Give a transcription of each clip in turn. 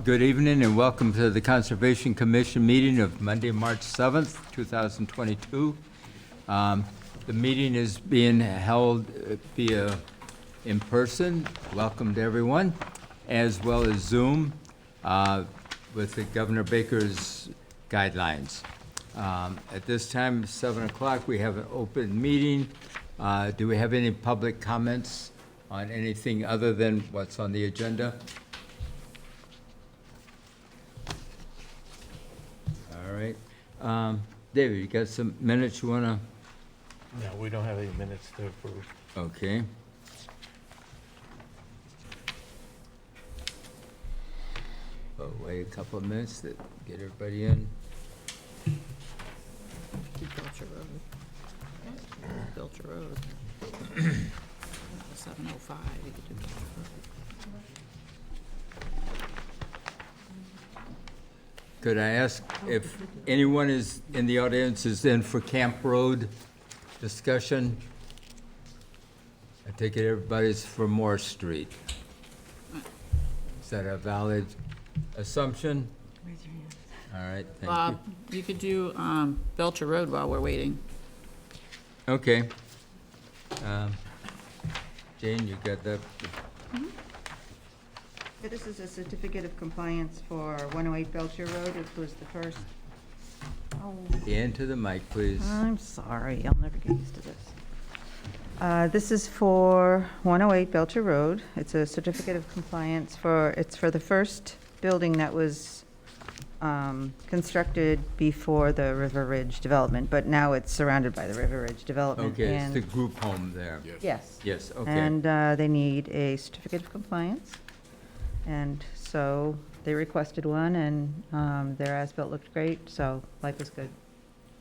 Good evening and welcome to the Conservation Commission meeting of Monday, March 7th, 2022. The meeting is being held via in person, welcome to everyone, as well as Zoom with the Governor Baker's guidelines. At this time, 7 o'clock, we have an open meeting. Do we have any public comments on anything other than what's on the agenda? All right. David, you got some minutes you want to? No, we don't have any minutes to approve. Okay. Oh, wait a couple of minutes to get everybody in. Belcher Road. Belcher Road. 7:05, you could do Belcher Road. Could I ask if anyone is in the audience is in for Camp Road discussion? I take it everybody's for Moore Street. Is that a valid assumption? Raise your hand. All right, thank Bob, you could do Belcher Road while we're waiting. you. Okay. Jane, you got that? Yeah, this is a certificate of compliance for 108 Belcher Road. It was the first. Oh, Into the mic, please. I'm sorry. I'll never get used to this. This is for 108 Belcher Road. It's a certificate of compliance it's for the first building that was constructed before the River Ridge development, but now it's surrounded by the River Ridge development. Okay, it's and- the group home there. Yes. Yes, okay. And they need a certificate of compliance. And so they requested one, and their as-built looked great, so life was good.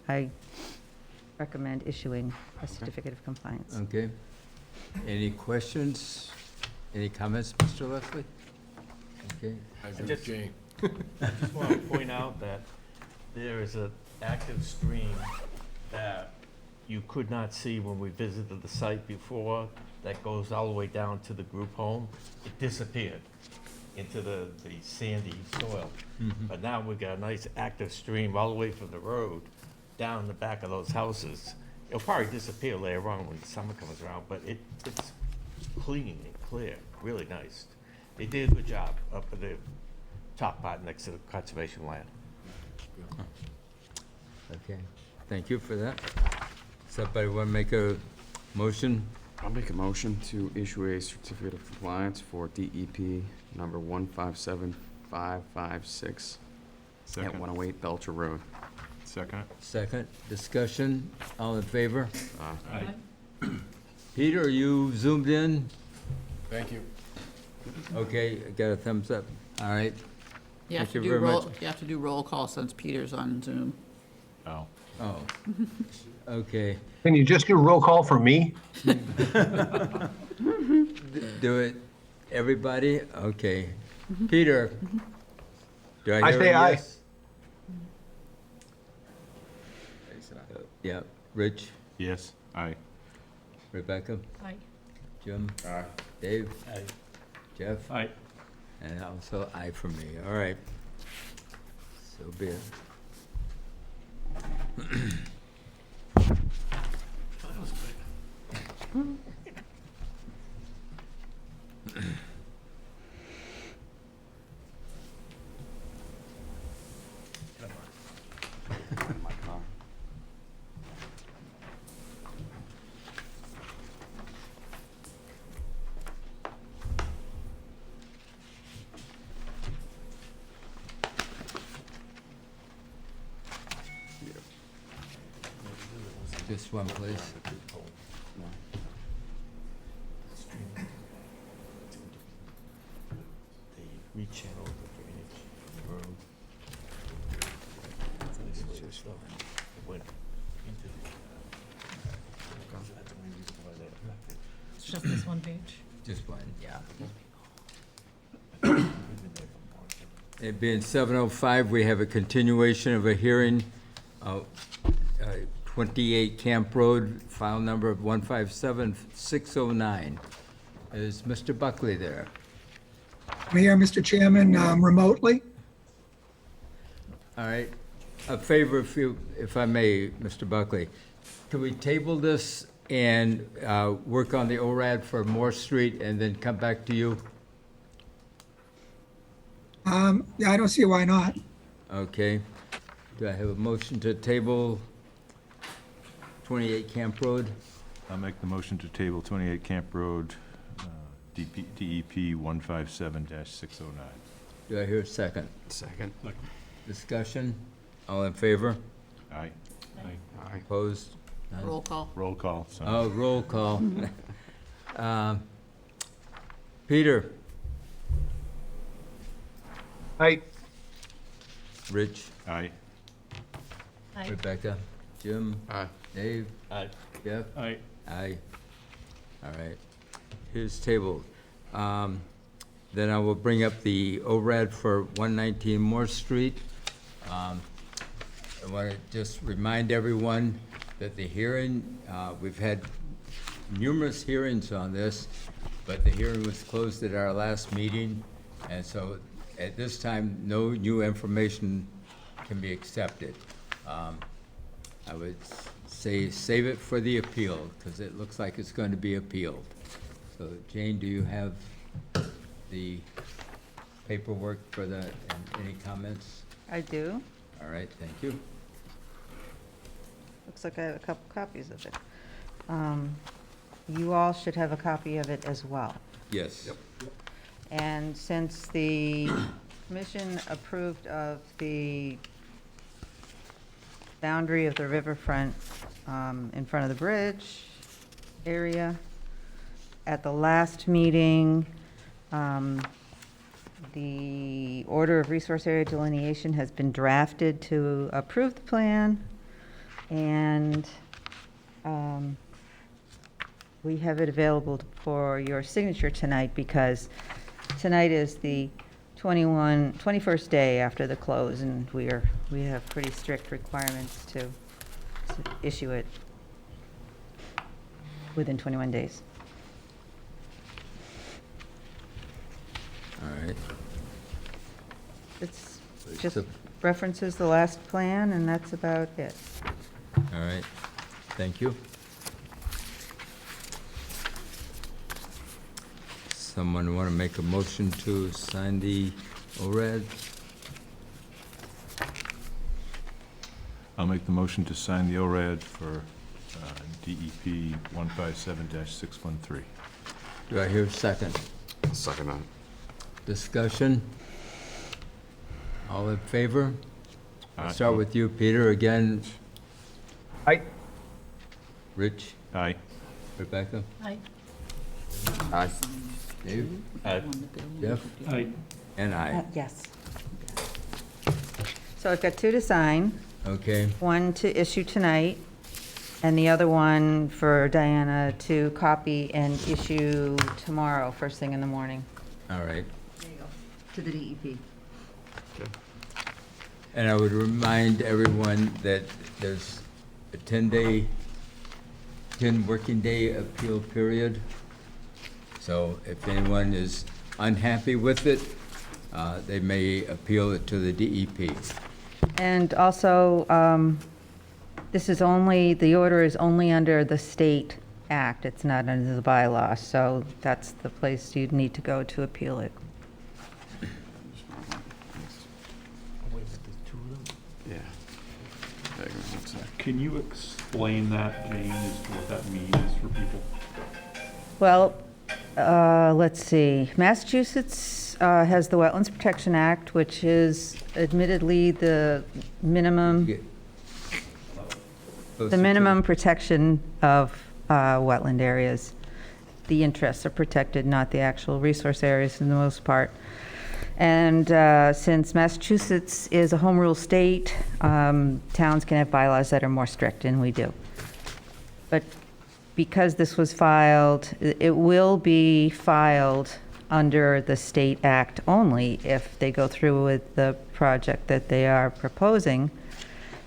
I recommend issuing a certificate of compliance. Okay. Any questions? Any comments, Mr. Leslie? Okay. I just want to point out that there is an active stream that you could not see when we visited the site before, that goes all the way down to the group home. It disappeared into the sandy soil. But now we've got a nice active stream all the way from the road down the back of those houses. It'll probably disappear later on when the summer comes around, but it's clean and clear, really nice. They did a good job up at the top part next to the conservation land. Okay, thank you for that. Somebody want to make a motion? I'll make a motion to issue a certificate of compliance for DEP number 157556 at 108 Belcher Road. Second. Second, discussion, all in favor? Aye. Peter, are you zoomed in? Thank you. Okay, got a thumbs up. All right, You have Thank to you do very roll, much. you have to do roll call since Peter's on Zoom. Oh. oh, okay. Can you just do roll call for me? Do it, everybody? Okay. Peter? Do I I hear say a aye. yes? Yeah, Rich, Yes. Aye. Rebecca, Aye. Jim, Aye. Dave, Aye. Jeff? Aye. And also aye for me, all right. So be it. My car. Just one, please. They rechanneled the drainage road. This was slow. It went into the, that's the only reason why they affected. It's just this one page. Just one, yeah. We've been there for March. It being 7:05, we have a continuation of a hearing, 28 Camp Road, file number 157609. Is Mr. Buckley there? I'm here, Mr. Chairman, remotely. All right. A favor, if I may, Mr. Buckley, can we table this and work on the ORAD for Moore Street and then come back to you? Yeah, I don't see why not. Okay. Do I have a motion to table 28 Camp Road? I'll make the motion to table 28 Camp Road, DEP 157-609. Do I hear a second? Second. Discussion? All in favor? Aye. Aye. Opposed? None? Roll call. Roll call, so. Oh, roll call. Peter? Aye. Rich? Aye. Rebecca? Jim? Aye. Dave? Aye. Jeff? Aye. Aye. All right. Here's tabled. Then I will bring up the ORAD for 119 Moore Street. I want to just remind everyone that the hearing, we've had numerous hearings on this, but the hearing was closed at our last meeting, and so at this time, no new information can be accepted. I would say save it for the appeal, because it looks like it's going to be appealed. So Jane, do you have the paperwork for that, and any comments? I do. All right, thank you. Looks like I have a couple copies of it. You all should have a copy of it as well. Yes. And since the commission approved of the boundary of the riverfront in front of the bridge area, at the last meeting, the order of resource area delineation has been drafted to approve the plan, and we have it available for your signature tonight because tonight is the 21st day after the close, and we have pretty strict requirements to issue it within 21 days. All right. It's just So- references the last plan, and that's about it. All right, thank you. Someone want to make a motion to sign the ORAD? I'll make the motion to sign the ORAD for DEP 157-613. Do I hear a second? Second that. Discussion? All in favor? I'll Aye. start with you, Peter, again. Aye. Rich? Aye. Rebecca? Aye. Aye. Dave? Aye. Jeff? Aye. And I. Yes. So I've got two to sign, Okay, one to issue tonight, and the other one for Diana to copy and issue tomorrow, first thing in the morning. all right. There you go. To the DEP. And I would remind everyone that there's a 10 working day appeal period. So if anyone is unhappy with it, they may appeal it to the DEP. And also, this is only, the order is only under the state act, it's not under the bylaw, so that's the place you'd need to go to appeal it. Yeah. There you go, that's it. Can you explain that, Jane, as to what that means for people? Well, let's see, Massachusetts has the Wetlands Protection Act, which is admittedly the minimum protection of wetland areas. The interests are protected, not the actual resource areas for the most part. And since Massachusetts is a home rule state, towns can have bylaws that are more strict, and we do. But because this was filed, it will be filed under the state act only if they go through with the project that they are proposing.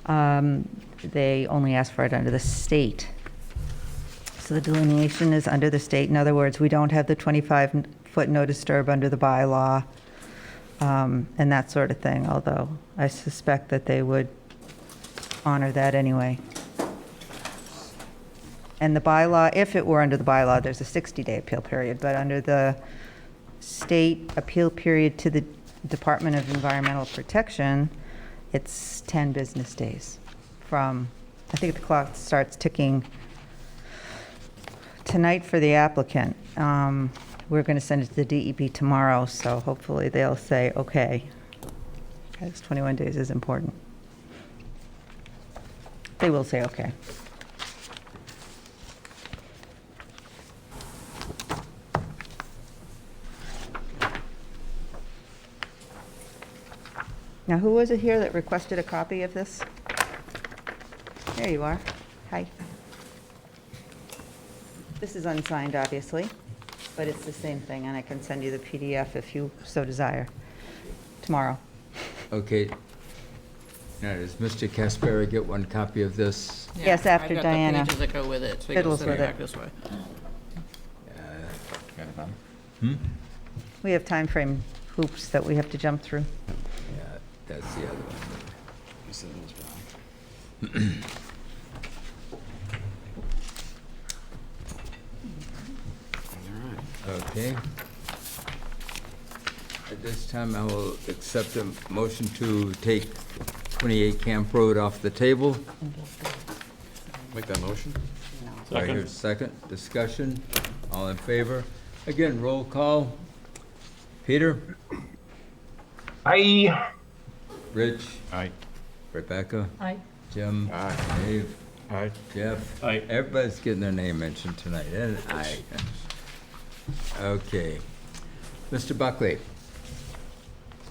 They only ask for it under the state. So the delineation is under the state. In other words, we don't have the 25-foot no disturb under the bylaw. and that sort of thing, although I suspect that they would honor that anyway. And the bylaw, if it were under the bylaw, there's a 60-day appeal period, but under the state appeal period to the Department of Environmental Protection, it's 10 business days from, I think the clock starts ticking tonight for the applicant. We're going to send it to the DEP tomorrow, so hopefully they'll say, okay. Because 21 days is important. They will say, okay. Now, who was it here that requested a copy of this? There you are. Hi. This is unsigned, obviously, but it's the same thing, and I can send you the PDF if you so desire, tomorrow. Okay. Now, does Mr. Caspera get one copy of this? Yeah, Yes, after I've got Diana the pages that go with it, so you fiddles can send with it it. back this way. We have time frame hoops that we have to jump through. Yeah, that's the other one. You said it was brown. All right. Okay. At this time, I will accept a motion to take 28 Camp Road off the table. Make that motion? I hear a second. Discussion. All in favor? Again, roll call. Peter? Aye. Rich? Aye. Rebecca? Aye. Jim? Aye. Dave? Aye. Jeff? Aye. Everybody's getting their name mentioned tonight, isn't it? Aye. Okay. Mr. Buckley?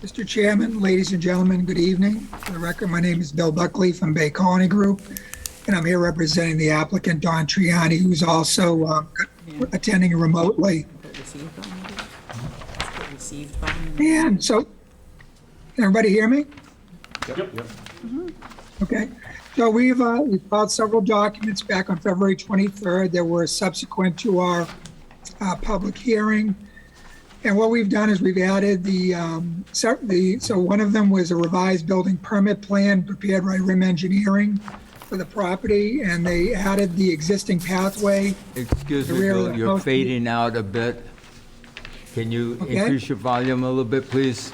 Mr. Chairman, ladies and gentlemen, good evening. For the record, my name is Bill Buckley from Bay Colony Group, and I'm here representing the applicant, Don Triani, who's also attending remotely. Put received on maybe? Put received on maybe? And so, can everybody hear me? Yep. Okay, so we've filed several documents back on February 23rd that were subsequent to our public hearing. And what we've done is we've added so one of them was a revised building permit plan prepared by RIM Engineering for the property, and they added the existing pathway. Excuse me, The rear of Bill, the you're house. fading out a bit. Can you Okay. increase your volume a little bit, please?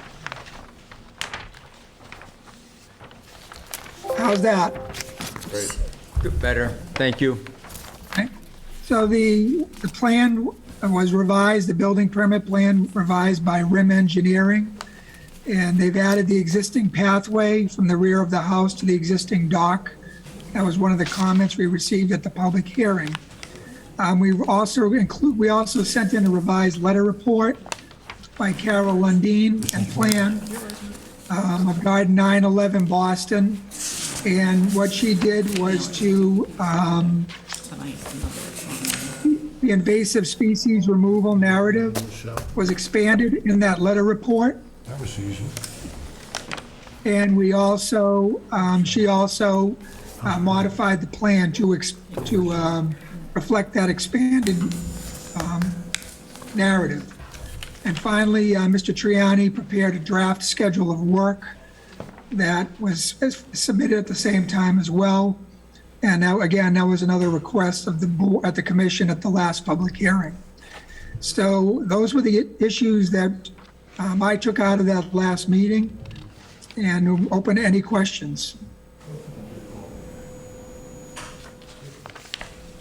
How's that? Better, thank you. Okay. So the plan was revised, the building permit plan revised by RIM Engineering, and they've added the existing pathway from the rear of the house to the existing dock. That was one of the comments we received at the public hearing. We also sent in a revised letter report by Carol Lundeen and plan of Garden 911 Boston. And what she did was to Tonight, another. the invasive species removal narrative was expanded in that letter report. That was easy. And we also, she also modified the plan to reflect that expanded narrative. And finally, Mr. Triani prepared a draft schedule of work that was submitted at the same time as well. And now, again, that was another request of the board, at the commission at the last public hearing. So those were the issues that I took out of that last meeting, and open to any questions.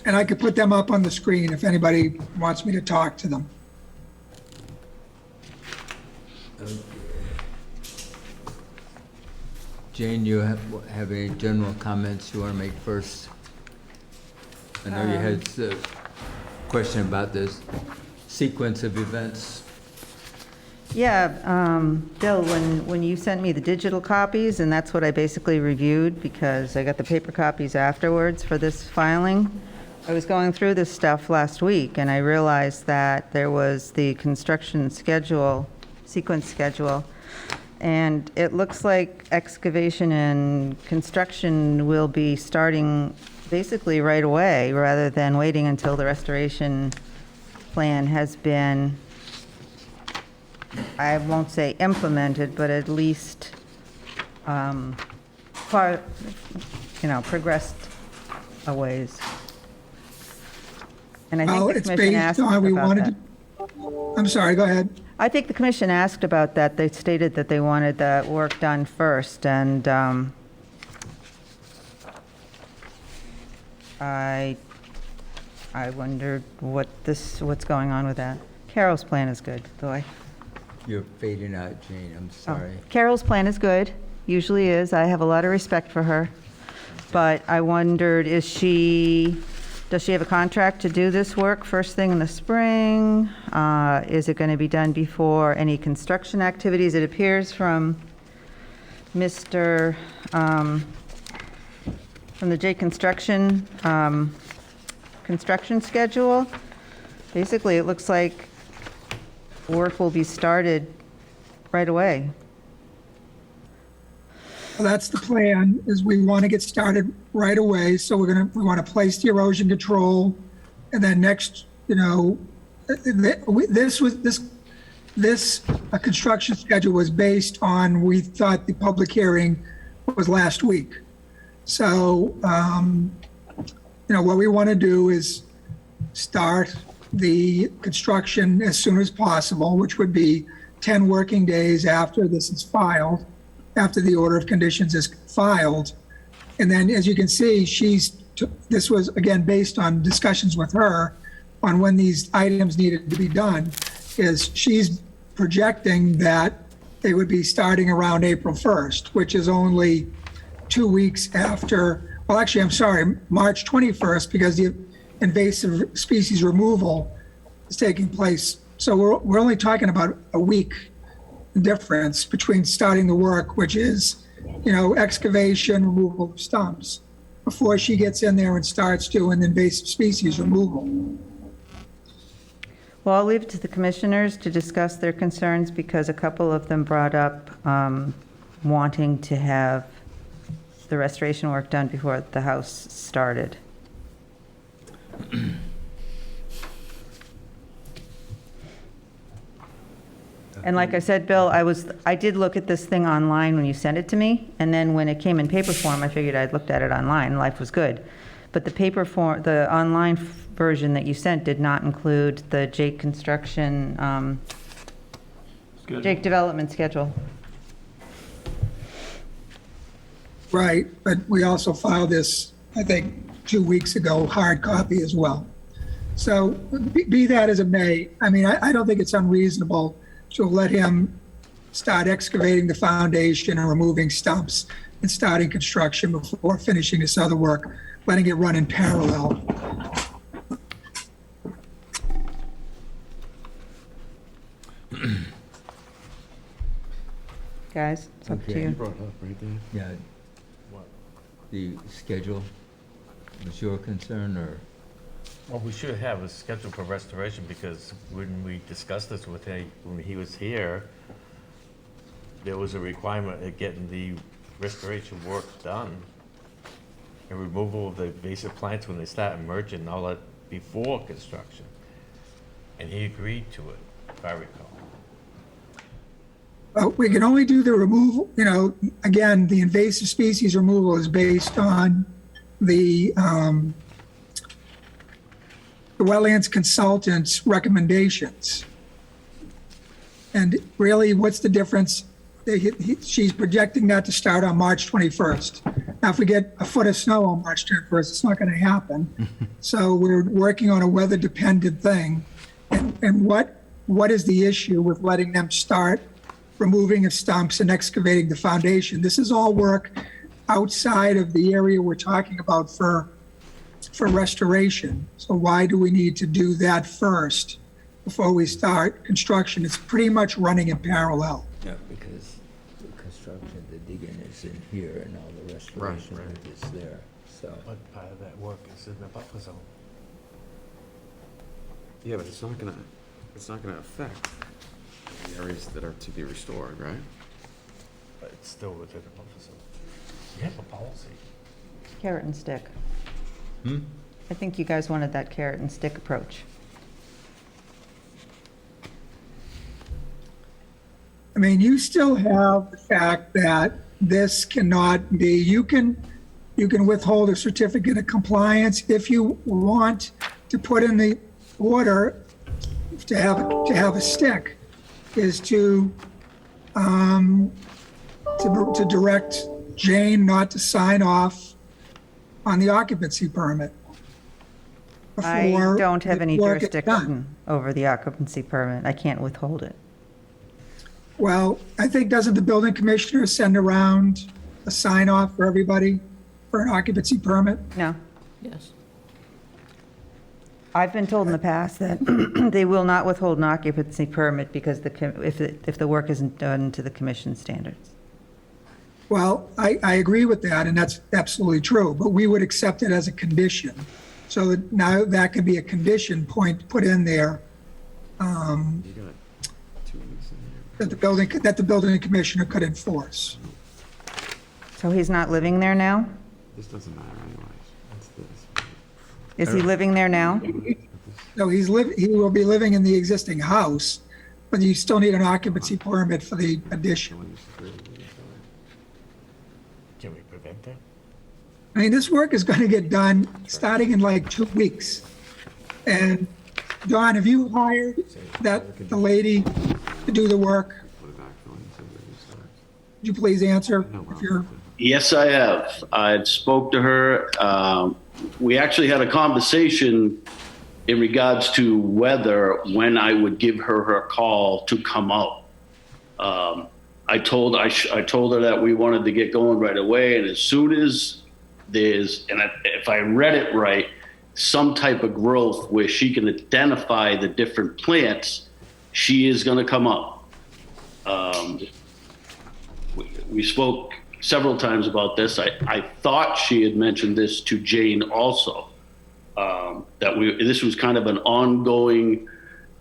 And I could put them up on the screen if anybody wants me to talk to them. Jane, you have any general comments you want to make first? I know you had a question about this sequence of events. Yeah, Bill, when you sent me the digital copies, and that's what I basically reviewed because I got the paper copies afterwards for this filing, I was going through this stuff last week, and I realized that there was the construction schedule, sequence schedule, and it looks like excavation and construction will be starting basically right away, rather than waiting until the restoration plan has been I won't say implemented, but at least, far, progressed a ways. And I Well, think the it's commission based asked on, we about wanted, that. I'm sorry, go ahead. I think the commission asked about that. They stated that they wanted that work done first, and I wondered what's going on with that. Carol's plan is good, though You're fading out, Jane, I'm sorry. Carol's plan is good, usually is. I have a lot of respect for her. But I wondered, does she have a contract to do this work first thing in the spring? Is it going to be done before any construction activities? It appears from from the J Construction, construction schedule. Basically, it looks like work will be started right away. Well, that's the plan, is we want to get started right away. So we want to place the erosion control. And then next, this construction schedule was based on, we thought the public hearing was last week. So, what we want to do is start the construction as soon as possible, which would be 10 working days after this is filed, after the order of conditions is filed. And then, as you can see, this was, again, based on discussions with her on when these items needed to be done, is she's projecting that they would be starting around April 1st, which is only 2 weeks after, well, actually, I'm sorry, March 21st, because the invasive species removal is taking place. So we're only talking about a week difference between starting the work, which is, excavation, removal of stumps, before she gets in there and starts doing invasive species removal. Well, I'll leave it to the commissioners to discuss their concerns, because a couple of them brought up wanting to have the restoration work done before the house started. And like I said, Bill, I did look at this thing online when you sent it to me, and then when it came in paper form, I figured I'd looked at it online, life was good. But the online version that you sent did not include the Jake construction, Jake development schedule. Right, but we also filed this, I think, 2 weeks ago, hard copy as well. So be that as it may, I don't think it's unreasonable to let him start excavating the foundation and removing stumps and starting construction before finishing this other work, letting it run in parallel. Guys, it's up to Okay. you. Brought it up, right, Dave? Yeah, the schedule was your concern, or? Well, we should have a schedule for restoration, because when we discussed this with him, when he was here, there was a requirement of getting the restoration work done and removal of the invasive plants when they start emerging and all that before construction. And he agreed to it, if I recall. We can only do the removal, again, the invasive species removal is based on the wetlands consultant's recommendations. And really, what's the difference? She's projecting that to start on March 21st. Now, if we get a foot of snow on March 21st, it's not going to happen. So we're working on a weather-dependent thing. And what is the issue with letting them start removing of stumps and excavating the foundation? This is all work outside of the area we're talking about for restoration. So why do we need to do that first before we start construction? It's pretty much running in parallel. Yeah, because the construction, the digging is in here and all the restoration Right. is there, so. But part of that work is in the buffer zone. Yeah, but it's not gonna affect the areas that are to be restored, right? But it's still within the buffer zone. You have a policy. Carrot and stick. Hmm? I think you guys wanted that carrot and stick approach. I mean, you still have the fact that this cannot be, you can withhold a certificate of compliance if you want to put in the order to have a stick, is to direct Jane not to sign off on the occupancy permit. I before don't have the any work is done. jurisdiction over the occupancy permit. I can't withhold it. Well, I think, doesn't the building commissioner send around a sign off for everybody for an occupancy permit? No. Yes. I've been told in the past that they will not withhold an occupancy permit because if the work isn't done to the commission standards. Well, I agree with that, and that's absolutely true, but we would accept it as a condition. So that now that could be a condition put in there, You got 2 weeks in there. that the building commissioner could enforce. So he's not living there now? This doesn't matter anyways. That's this. Is he living there now? No, he will be living in the existing house, but you still need an occupancy permit for the addition. Can we prevent that? I mean, this work is going to get done starting in like 2 weeks. And Don, have you hired the lady to do the work? Put it back on until it restarts. Would you please answer No if problem. you're, Yes, I have. I spoke to her. We actually had a conversation in regards to whether when I would give her call to come out. I told her that we wanted to get going right away, and as soon as if I read it right, some type of growth where she can identify the different plants, she is going to come up. We spoke several times about this. I thought she had mentioned this to Jane also, that this was kind of an ongoing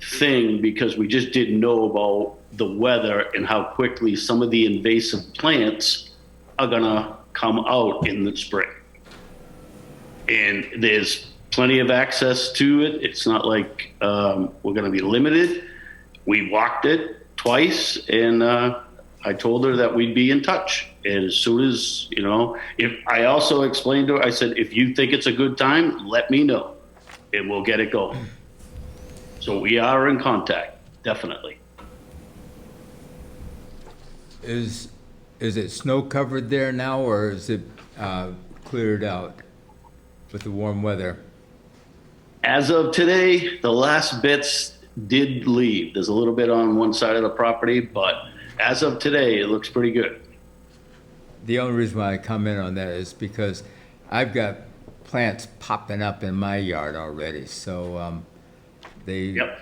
thing because we just didn't know about the weather and how quickly some of the invasive plants are gonna come out in the spring. And there's plenty of access to it. It's not like we're gonna be limited. We walked it twice, and I told her that we'd be in touch. And as soon as, if I also explained to her, I said, if you think it's a good time, let me know and we'll get it going. So we are in contact, definitely. Is it snow covered there now, or is it cleared out with the warm weather? As of today, the last bits did leave. There's a little bit on one side of the property, but as of today, it looks pretty good. The only reason why I comment on that is because I've got plants popping up in my yard already, so Yep.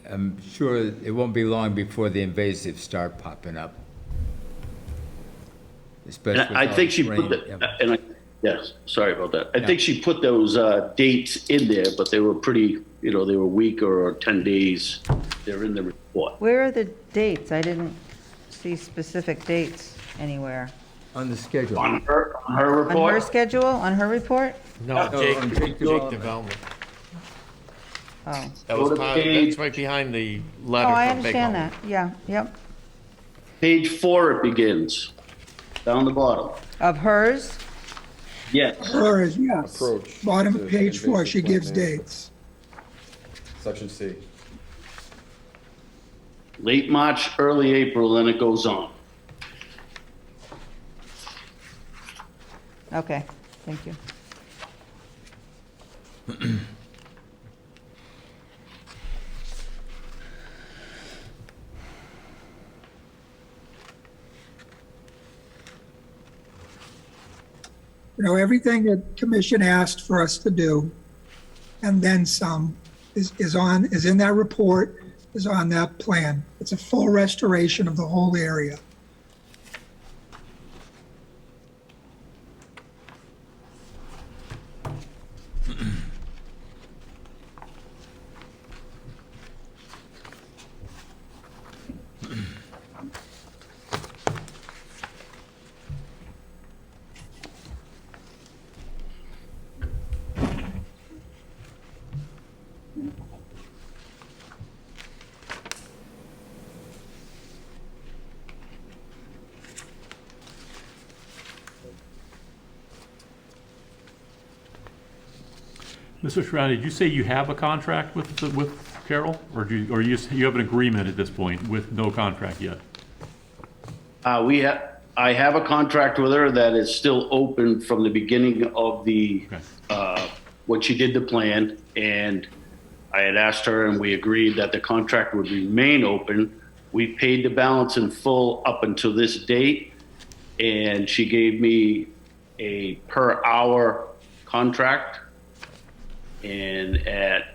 I'm sure it won't be long before the invasives start popping up. Especially And with I all think this she rain. put Yeah. that, yes, sorry about that. I Yeah. think she put those dates in there, but they were pretty, they were a week or 10 days. They're in the report. Where are the dates? I didn't see specific dates anywhere. On the schedule. On her On her report? schedule, on her report? No, on Jake Jake Development. Development. Oh. That Go was to part of, page- that's right behind the Oh, letter I from Big understand Home. that. Yeah, yep. Page 4 it begins, down the bottom. Of hers? Yes. hers, yes. Approach Bottom to of page 4, she invasive gives plant dates. Section C. Late March, early April, then it goes on. Okay, thank you. Everything that commission asked for us to do, and then some, is in that report, is on that plan. It's a full restoration of the whole area. Mr. Shroud, did you say you have a contract with Carol? Or you have an agreement at this point with no contract yet? I have a contract with her that is still open from the beginning of when she did the plan, and I had asked her and we agreed that the contract would remain open. We paid the balance in full up until this date, and she gave me a per hour contract. And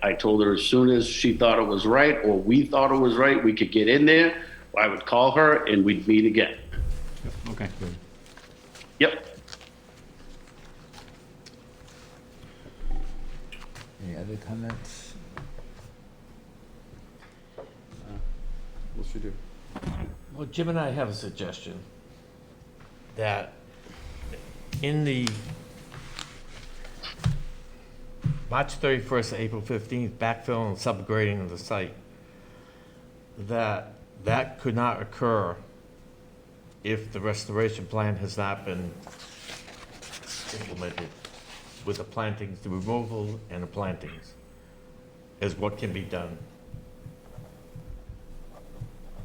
I told her as soon as she thought it was right, or we thought it was right, we could get in there, I would call her and we'd meet again. Okay. Yep. Any other comments? What should do? Well, Jim and I have a suggestion that in the March 31st, to April 15th, backfill and subgrading of the site, that could not occur if the restoration plan has not been implemented with the plantings, the removal and the plantings is what can be done.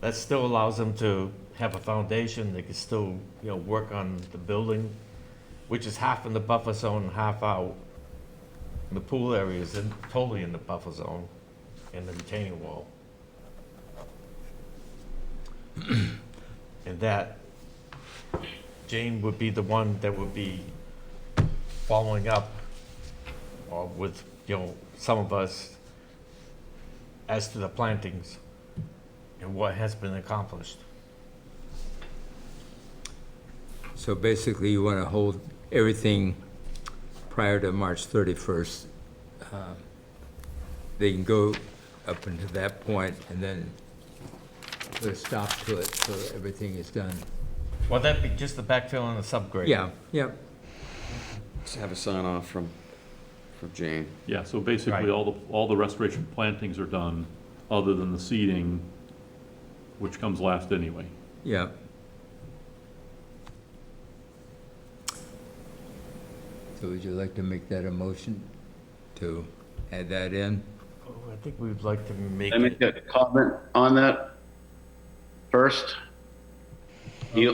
That still allows them to have a foundation, they can still, work on the building, which is half in the buffer zone and half out. The pool area is totally in the buffer zone and the retaining wall. And that Jane would be the one that would be following up with, some of us as to the plantings and what has been accomplished. So basically, you want to hold everything prior to March 31st. They can go up until that point and then put a stop to it so everything is done. Well, that'd be just the backfill and the subgrade. Yeah, yeah. Just have a sign off from Jane. Yeah, so basically, Right. all the restoration plantings are done, other than the seeding, which comes last anyway. Yeah. So would you like to make that a motion to add that in? Oh, I think we'd like to make Can I make it, a comment on that first? The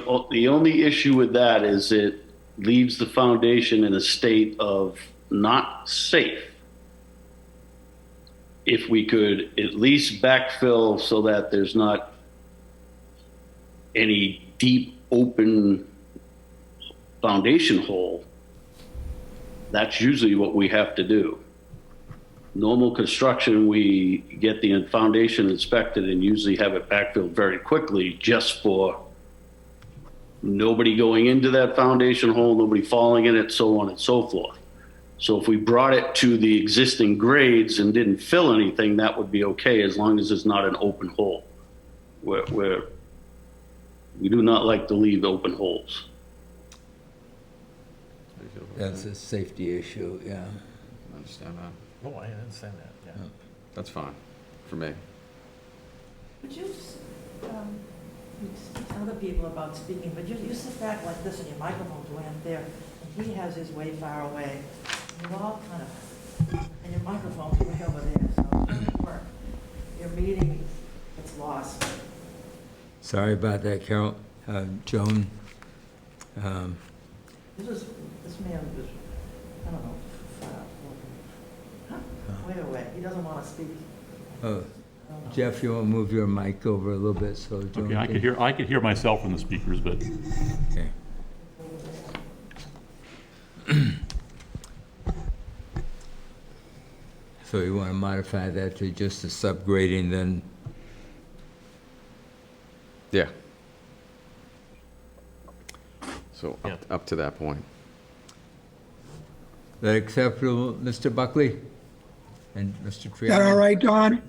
only issue with that is it leaves the foundation in a state of not safe. If we could at least backfill so that there's not any deep open foundation hole, that's usually what we have to do. Normal construction, we get the foundation inspected and usually have it backfilled very quickly just for nobody going into that foundation hole, nobody falling in it, so on and so forth. So if we brought it to the existing grades and didn't fill anything, that would be okay, as long as it's not an open hole. We do not like to leave open holes. How do you feel about That's that? a safety issue, yeah. I understand that. oh, I understand that, yeah. That's fine, for me. Would you, you speak to other people about speaking, but you sit back like this and your microphone's way up there, and he has his way far away. You're all kind of, and your microphone's way over there, so it doesn't work. Your meeting gets lost. Sorry about that, Carol. Joan? This man was, I don't know, way away. He doesn't want to speak. Oh, Jeff, you want to move your mic over a little bit so Joan Okay, I could hear myself from the speakers, but Okay. So you want to modify that to just a subgrading then? Yeah. So Yeah. up to that point. Is that acceptable, Mr. Buckley? And Mr. Triano? Is that all right, Don?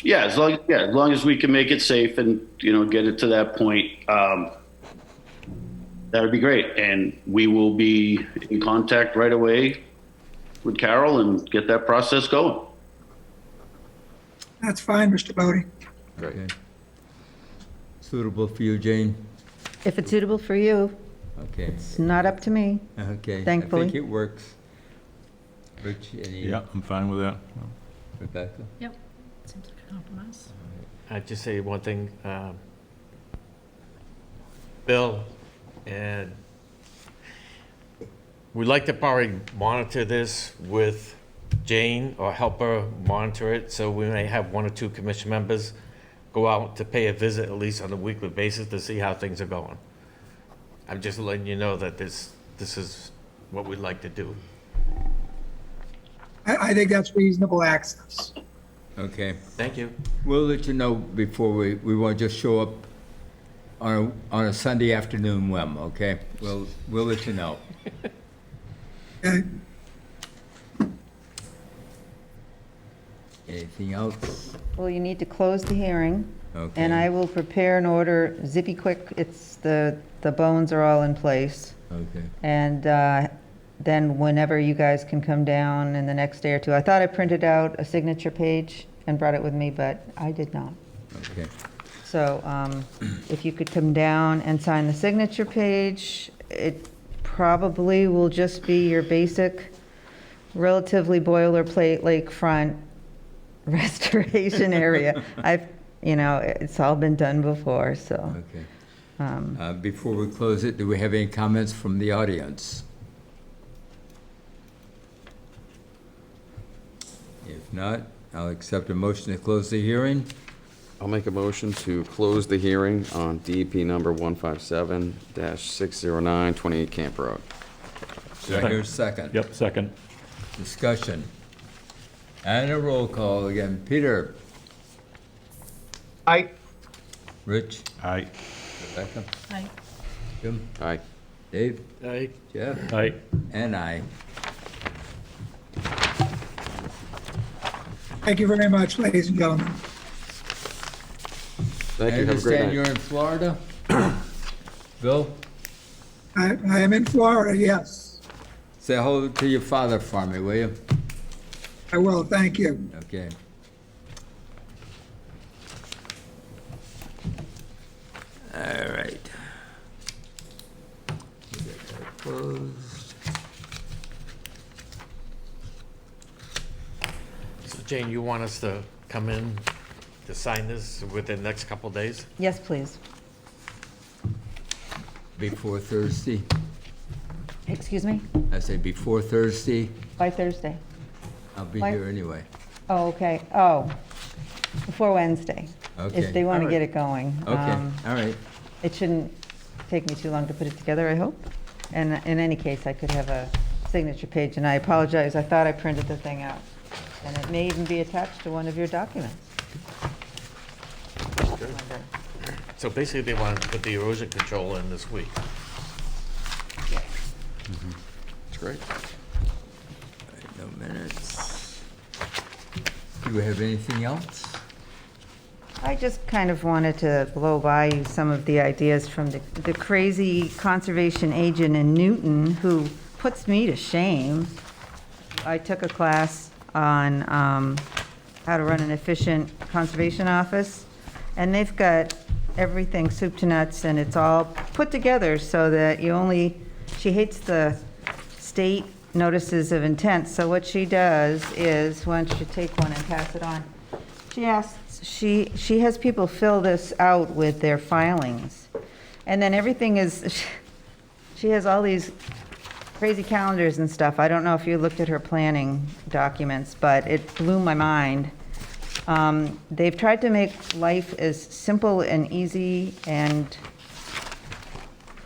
Yeah, as long as we can make it safe and, get it to that point, that would be great. And we will be in contact right away with Carol and get that process going. That's fine, Mr. Bodie. Great. Okay. Suitable for you, Jane? If it's suitable for you, Okay, it's not up to me. okay. I Thankfully. think it works. Rich, any? Yeah, I'm fine with that. Rebecca? Seems like a compromise. I'd just say one thing, Bill, and we'd like to probably monitor this with Jane or help her monitor it, so we may have one or two commission members go out to pay a visit at least on a weekly basis to see how things are going. I'm just letting you know that this is what we'd like to do. I think that's reasonable access. Okay. Thank you. We'll let you know before we won't just show up on a Sunday afternoon whim, okay? We'll let you know. Okay? Anything else? Well, you need to close the hearing, Okay. and I will prepare an order zippy quick. It's, the bones are all in place. Okay. And then whenever you guys can come down in the next day or two. I thought I printed out a signature page and brought it with me, but I did not. Okay. So if you could come down and sign the signature page, it probably will just be your basic, relatively boilerplate lakefront restoration area. It's all been done before, so. Okay. Before we close it, do we have any comments from the audience? If not, I'll accept a motion to close the hearing. I'll make a motion to close the hearing on DEP number 157-609, 28 Camp Road. Do I hear a second? Yep, second. Discussion. And a roll call again. Peter? Aye. Rich? Aye. Rebecca? Aye. Jim? Aye. Dave? Aye. Jeff? Aye. And I. Thank you very much, ladies and gentlemen. Thank I you, have a great understand night. you're in Florida? Bill? I am in Florida, yes. Say hello to your father for me, will you? I will, thank you. Okay. All right. We got that closed. So Jane, you want us to come in to sign this within the next couple of days? Yes, please. Before Thursday? Excuse me? I say before Thursday. By Thursday. I'll be Why? here anyway. Oh, okay. Oh, before Wednesday. Okay. If they want to All get right. it going. Okay, all right. It shouldn't take me too long to put it together, I hope. And in any case, I could have a signature page, and I apologize, I thought I printed the thing out. And it may even be attached to one of your documents. So basically, they want to put the erosion control in this week. It's great. No minutes. Do we have anything else? I just kind of wanted to blow by you some of the ideas from the crazy conservation agent in Newton who puts me to shame. I took a class on how to run an efficient conservation office, and they've got everything soup to nuts, and it's all put together so that she hates the state notices of intent, so what she does is, why don't you take one and pass it on? She has people fill this out with their filings, and then everything is, she has all these crazy calendars and stuff. I don't know if you looked at her planning documents, but it blew my mind. They've tried to make life as simple and easy and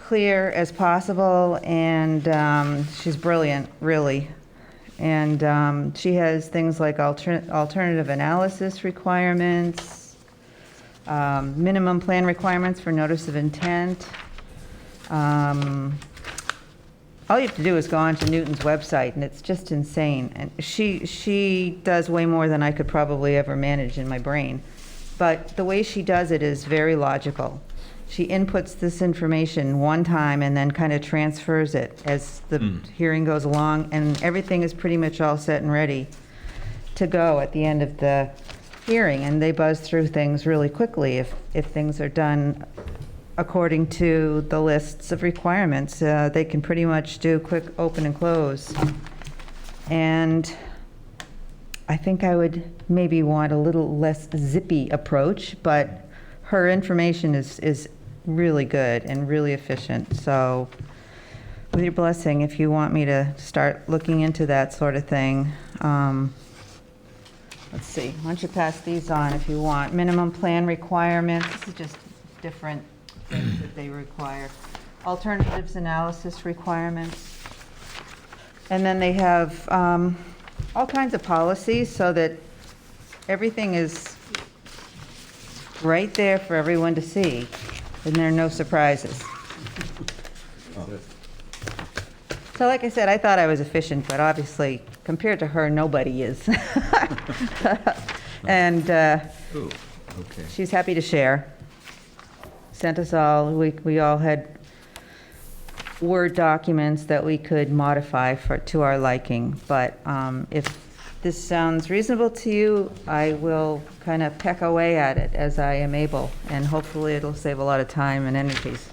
clear as possible, and she's brilliant, really. And she has things like alternative analysis requirements, minimum plan requirements for notice of intent. All you have to do is go onto Newton's website, and it's just insane. And she does way more than I could probably ever manage in my brain. But the way she does it is very logical. She inputs this information one time and then kind of transfers it as the hearing goes along, and everything is pretty much all set and ready to go at the end of the hearing. And they buzz through things really quickly if things are done according to the lists of requirements. They can pretty much do quick open and close. And I think I would maybe want a little less zippy approach, but her information is really good and really efficient. So with your blessing, if you want me to start looking into that sort of thing, let's see, why don't you pass these on if you want. Minimum plan requirements, this is just different things that they require. Alternatives analysis requirements. And then they have all kinds of policies so that everything is right there for everyone to see, and there are no surprises. So like I said, I thought I was efficient, but obviously, compared to her, nobody is. And Ooh, okay. she's happy to share. Sent us all, we all had Word documents that we could modify to our liking. But if this sounds reasonable to you, I will kind of peck away at it as I am able, and hopefully it'll save a lot of time and energies.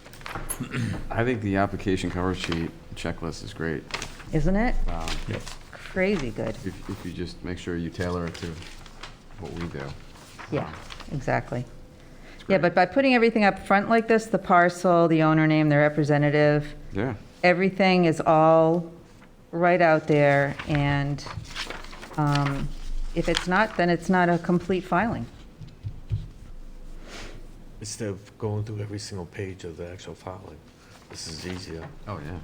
I think the application cover sheet checklist is great. Isn't it? Yep. Crazy good. If you just make sure you tailor it to what we do. Yeah, exactly. It's Yeah, great. but by putting everything up front like this, the parcel, the owner name, the representative, Yeah, everything is all right out there, and if it's not, then it's not a complete filing. Instead of going through every single page of the actual filing, this is easier. oh, yeah.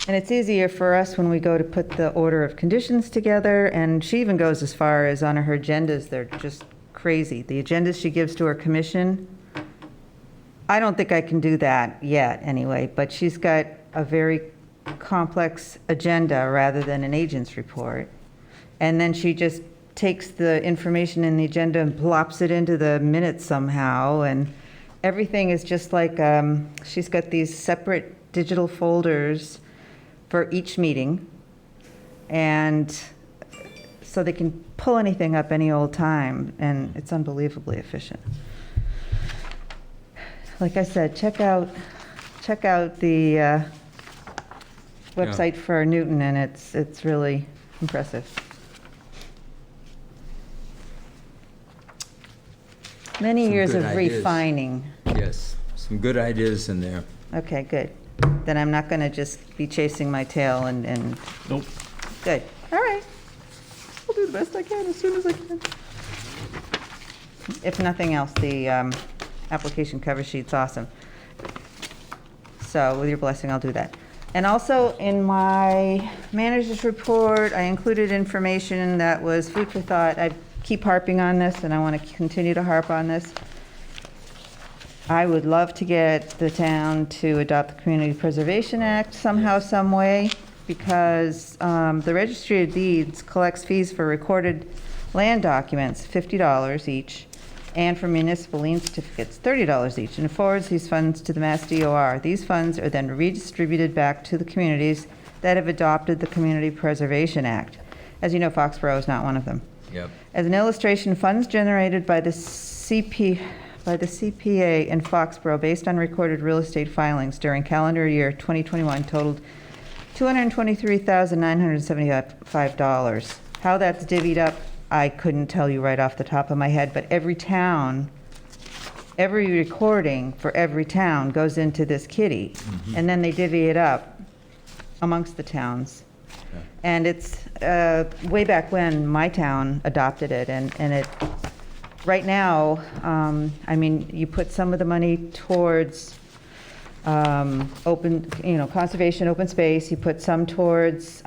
And it's easier for us when we go to put the order of conditions together, and she even goes as far as on her agendas, they're just crazy. The agendas she gives to her commission, I don't think I can do that yet, anyway, but she's got a very complex agenda rather than an agent's report. And then she just takes the information in the agenda and plops it into the minutes somehow, and everything is just like, she's got these separate digital folders for each meeting, and so they can pull anything up any old time, and it's unbelievably efficient. Like I said, check out the website for Newton, and it's really impressive. Many Some years good of ideas. refining. Yes, some good ideas in there. Okay, good. Then I'm not going to just be chasing my tail and, Nope. good. All right. I'll do the best I can as soon as I can. If nothing else, the application cover sheet's awesome. So with your blessing, I'll do that. And also in my manager's report, I included information that was food for thought. I keep harping on this, and I want to continue to harp on this. I would love to get the town to adopt the Community Preservation Act somehow, some way, because the Registry of Deeds collects fees for recorded land documents, $50 each, and for municipal lien certificates, $30 each, and forwards these funds to the Mass DOR. These funds are then redistributed back to the communities that have adopted the Community Preservation Act. As you know, Foxborough is not one of them. Yep. As an illustration, funds generated by the CPA in Foxborough based on recorded real estate filings during calendar year 2021 totaled $223,975. How that's divvied up, I couldn't tell you right off the top of my head, but every town, every recording for every town goes into this kitty, and then they divvy it up amongst the towns. Yeah. And it's way back when my town adopted it, and it, right now, I mean, you put some of the money towards open, conservation, open space, you put some towards,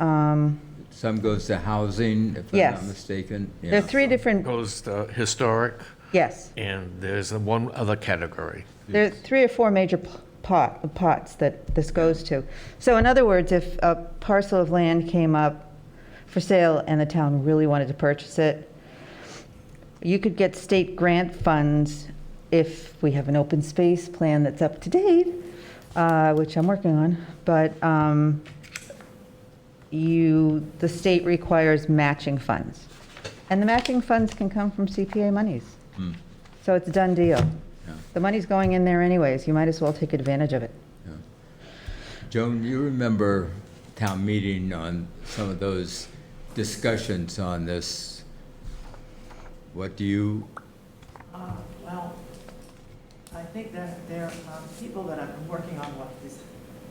Some goes to housing, if I'm Yes. not mistaken. there are three different, Goes to historic, yes, and there's one other category. there are 3 or 4 major pots that this goes to. So in other words, if a parcel of land came up for sale and the town really wanted to purchase it, you could get state grant funds if we have an open space plan that's up to date, which I'm working on, but the state requires matching funds. And the matching funds can come from CPA monies. Hmm. So it's a done deal. Yeah. The money's going in there anyways, you might as well take advantage of it. Yeah. Joan, you remember town meeting on some of those discussions on this. What do you, Well, I think that there are people that have been working on what this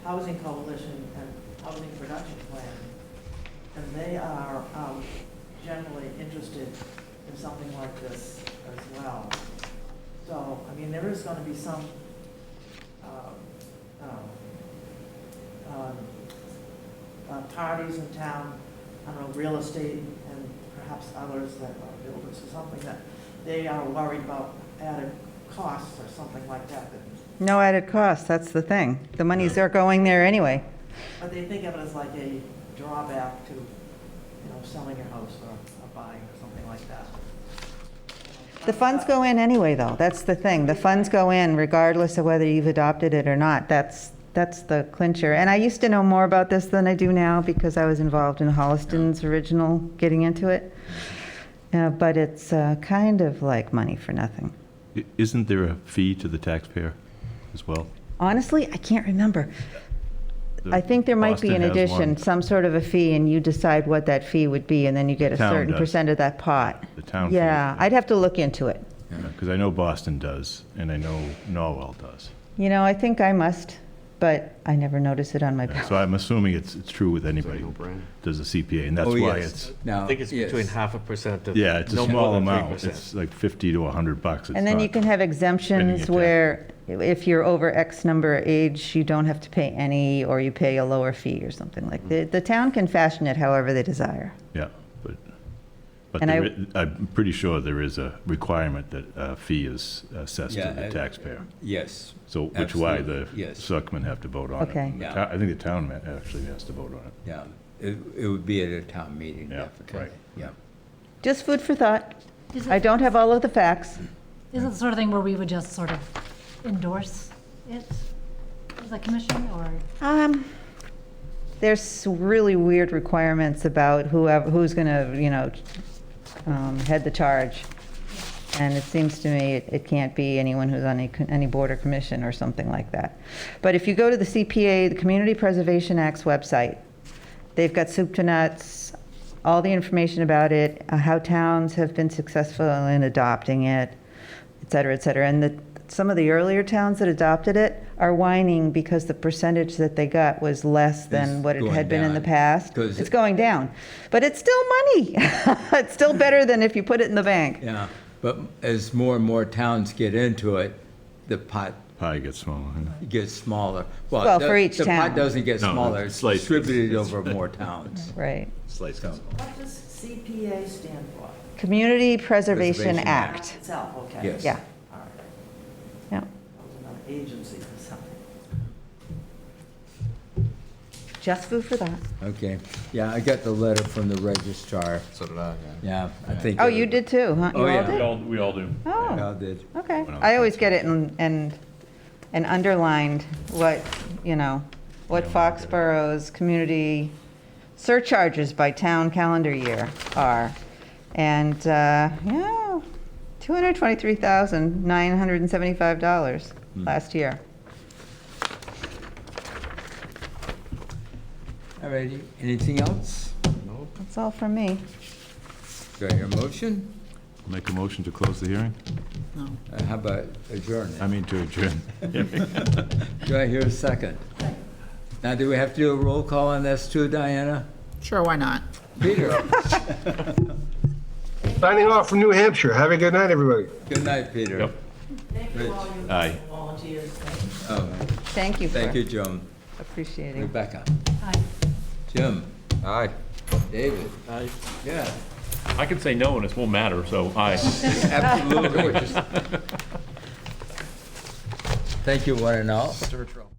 housing coalition and housing production plan, and they are generally interested in something like this as well. So, I mean, there is gonna be some parties in town, I don't know, real estate and perhaps others that are builders or something, that they are worried about added costs or something like that. No added cost, that's the thing. The monies are going there anyway. But they think of it as like a drawback to, selling your house or buying or something like that. The funds go in anyway, though. That's the thing. The funds go in regardless of whether you've adopted it or not. That's the clincher. And I used to know more about this than I do now because I was involved in Holliston's original getting into it. But it's kind of like money for nothing. Isn't there a fee to the taxpayer as well? Honestly, I can't remember. The- I think there might be Boston in has addition, one. some sort of a fee, and you decide what that fee would be, and then you get a Town certain does. percent of that pot. The town fee. Yeah, I'd have to look into it. Because I know Boston does, and I know Norwell does. I think I must, but I never notice it on my bill. So I'm assuming it's true with anybody No who brainer. does a CPA, and that's oh, why yes. it's, Now, I think it's between yes. 0.5% to yeah, it's a no more small than amount. 3%. It's like 50 to $100. It's And then you not- can have exemptions tax. where if you're over X number of age, you don't have to pay any, or you pay a lower fee or something like that. The town can fashion it however they desire. Yeah, but And I'm pretty sure there is a requirement that a fee is assessed to Yeah, the taxpayer. Yes. So, which why the Absolutely, yes. selectmen have to vote on it. Okay. The Yeah. I think the town actually has to vote on it. Yeah, it would be at a town meeting, Yeah, definitely. right. Yeah. Just food for thought. Is I it, don't have all of the facts. is it the sort of thing where we would just sort of endorse it as a commission, or? There's really weird requirements about who's going to, head the charge. And it seems to me it can't be anyone who's on any board or commission or something like that. But if you go to the CPA, the Community Preservation Act's website, they've got soup to nuts, all the information about it, how towns have been successful in adopting it, et cetera, et cetera. And some of the earlier towns that adopted it are whining because the percentage that they got was less than It's what it going had been in the down. past. 'Cause It's going down. But it's still money. It's still better than if you put it in the bank. Yeah, but as more and more towns get into it, the pot Pie gets smaller. Yeah. gets smaller. Well, the- for each The town. pot doesn't get No, smaller, the it's slice gets- distributed gets- over more towns. Right. Slice gets smaller. What does CPA stand for? Community Preservation Preservation Act. Itself, okay. Yes. Yeah, All right. yeah. That was another agency or something. Just food for thought. Okay, yeah, I got the letter from the registrar. So did I, Yeah, I think. Oh, you did too, huh? Oh, You all yeah. did? We all do. We Oh, all did. okay. When I was I always get it and underlined what, what Foxborough's community surcharges by town calendar year are. And, $223,975 last year. All righty, anything else? That's all from me. Do I hear a motion? Make a motion to close the hearing? How about adjourn? I mean to adjourn. Do I hear a second? Now, do we have to do a roll call on this too, Diana? Sure, why not? Peter? Signing off from New Hampshire. Have a good night, everybody. Good night, Peter. Yep. Thank you all you Aye. volunteers. Oh, Thank you thank you, for Joan. appreciating. Rebecca? Hi. Jim? Aye. David? I- Yeah, I can say no and it won't matter, so aye. absolutely. Thank you, one and all. Mr. Trump.